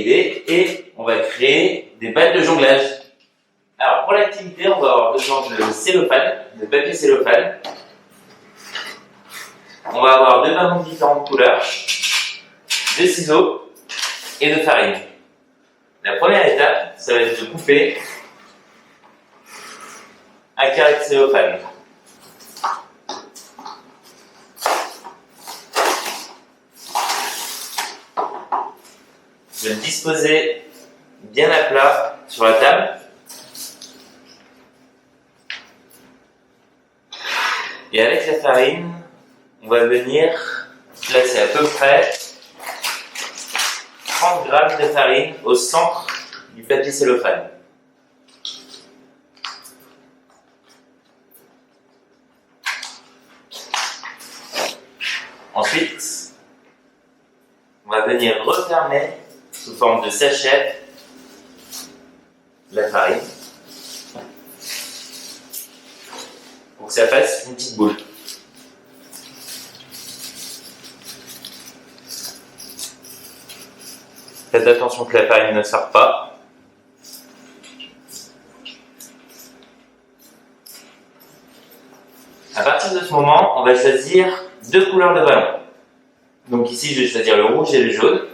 idée et on va créer des balles de jonglage. Alors pour l'activité, on va avoir besoin de cellophane, de papier cellophane. On va avoir 2 ballons de différentes couleurs, des ciseaux et de farine. La première étape, ça va être de couper un carré de cellophane. Je vais le disposer bien à plat sur la table. Et avec la farine, on va venir placer à peu près 30 grammes de farine au centre du papier cellophane. Ensuite, on va venir refermer sous forme de sachet la farine pour que ça fasse une petite boule. Faites attention que la farine ne sorte pas. À partir de ce moment, on va choisir 2 couleurs de ballon. Donc ici, je vais choisir le rouge et le jaune.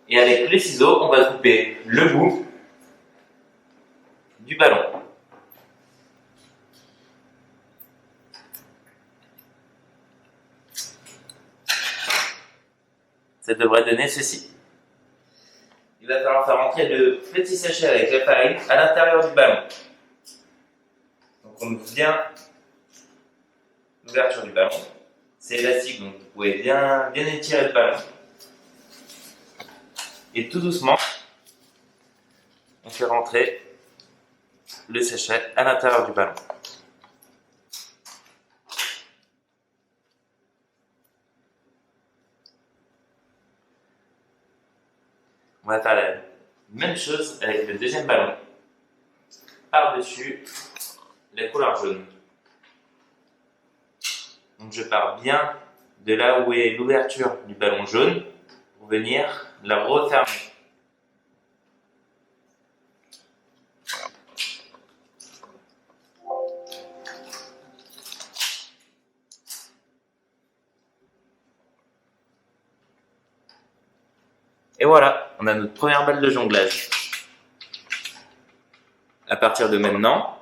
Et avec les ciseaux, on va couper le bout du ballon. Ça devrait donner ceci. Il va falloir faire entrer le petit sachet avec la farine à l'intérieur du ballon. Donc on ouvre bien l'ouverture du ballon. C'est élastique, donc vous pouvez bien étirer le ballon. Et tout doucement, on fait rentrer le sachet à l'intérieur du ballon. On va faire la même chose avec le deuxième ballon, par-dessus la couleur jaune. Donc je pars bien de là où est l'ouverture du ballon jaune pour venir la refermer. Et voilà, on a notre première balle de jonglage. À partir de maintenant,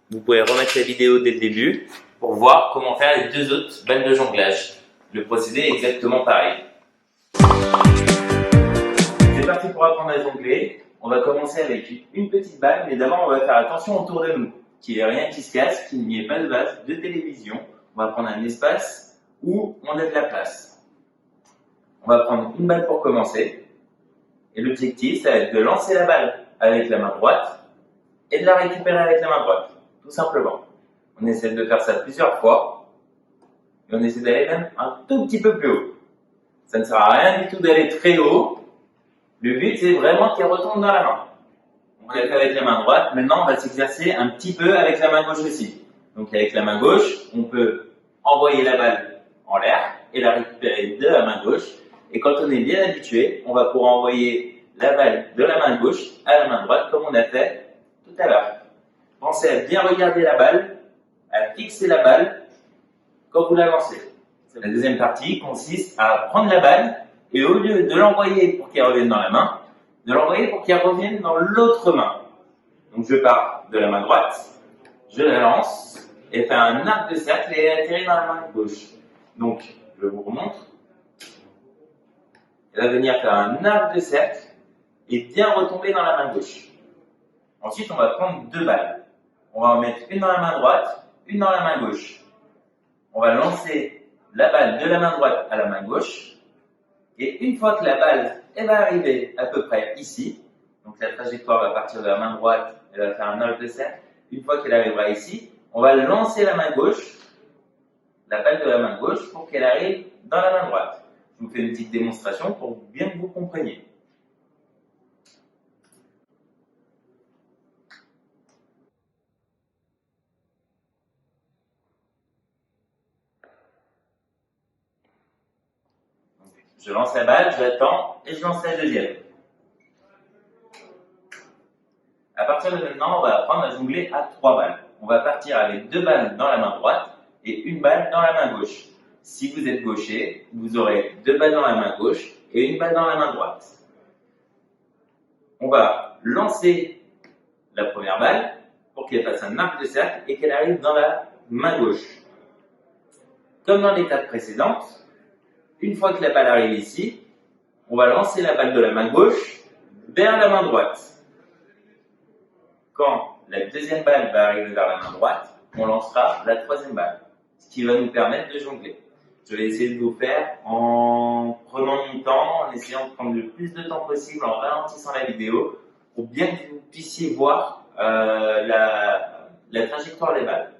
vous pouvez remettre la vidéo dès le début pour voir comment faire les 2 autres balles de jonglage. Le procédé est exactement pareil. C'est parti pour apprendre à jongler. On va commencer avec une petite balle, mais d'abord on va faire attention autour de nous, qu'il n'y ait rien qui se casse, qu'il n'y ait pas de vase, de télévision. On va prendre un espace où on a de la place. On va prendre une balle pour commencer. Et l'objectif, ça va être de lancer la balle avec la main droite et de la récupérer avec la main droite, tout simplement. On essaie de faire ça plusieurs fois et on essaie d'aller même un tout petit peu plus haut. Ça ne sert à rien du tout d'aller très haut. Le but, c'est vraiment qu'elle retombe dans la main. On l'a fait avec la main droite. Maintenant, on va s'exercer un petit peu avec la main gauche aussi. Donc, avec la main gauche, on peut envoyer la balle en l'air et la récupérer de la main gauche. Et quand on est bien habitué, on va pouvoir envoyer la balle de la main gauche à la main droite, comme on a fait tout à l'heure. Pensez à bien regarder la balle, à fixer la balle quand vous la lancez. La deuxième partie consiste à prendre la balle et au lieu de l'envoyer pour qu'elle revienne dans la main, de l'envoyer pour qu'elle revienne dans l'autre main. Donc je pars de la main droite, je la lance et fais un arc de cercle et elle atterrit dans la main gauche. Donc je vous remontre. Elle va venir faire un arc de cercle et bien retomber dans la main gauche. Ensuite, on va prendre 2 balles. On va en mettre une dans la main droite, une dans la main gauche. On va lancer la balle de la main droite à la main gauche. Et une fois que la balle elle va arriver à peu près ici, donc la trajectoire va partir de la main droite, elle va faire un arc de cercle. Une fois qu'elle arrivera ici, on va lancer la main gauche, la balle de la main gauche, pour qu'elle arrive dans la main droite. Je vous fais une petite démonstration pour bien que vous compreniez. Je lance la balle, j'attends et je lance la deuxième. À partir de maintenant, on va apprendre à jongler à 3 balles. On va partir avec 2 balles dans la main droite et 1 balle dans la main gauche. Si vous êtes gaucher, vous aurez 2 balles dans la main gauche et 1 balle dans la main droite. On va lancer la première balle pour qu'elle fasse un arc de cercle et qu'elle arrive dans la main gauche. Comme dans l'étape précédente, une fois que la balle arrive ici, on va lancer la balle de la main gauche vers la main droite. Quand la deuxième balle va arriver vers la main droite, on lancera la troisième balle, ce qui va nous permettre de jongler. Je vais essayer de vous faire en prenant mon temps, en essayant de prendre le plus de temps possible, en ralentissant la vidéo, pour bien que vous puissiez voir la trajectoire des balles.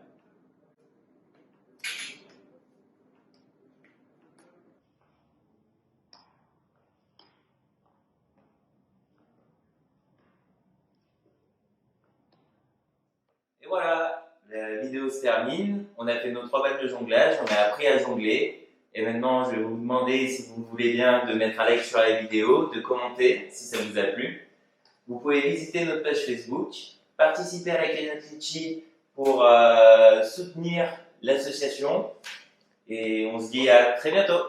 Et voilà, la vidéo se termine. On a fait nos 3 balles de jonglage, on a appris à jongler. Et maintenant, je vais vous demander, si vous voulez bien, de mettre un like sur la vidéo, de commenter si ça vous a plu. Vous pouvez visiter notre page Facebook, participer à la cagnotte Litchi pour soutenir l'association. Et on se dit à très bientôt.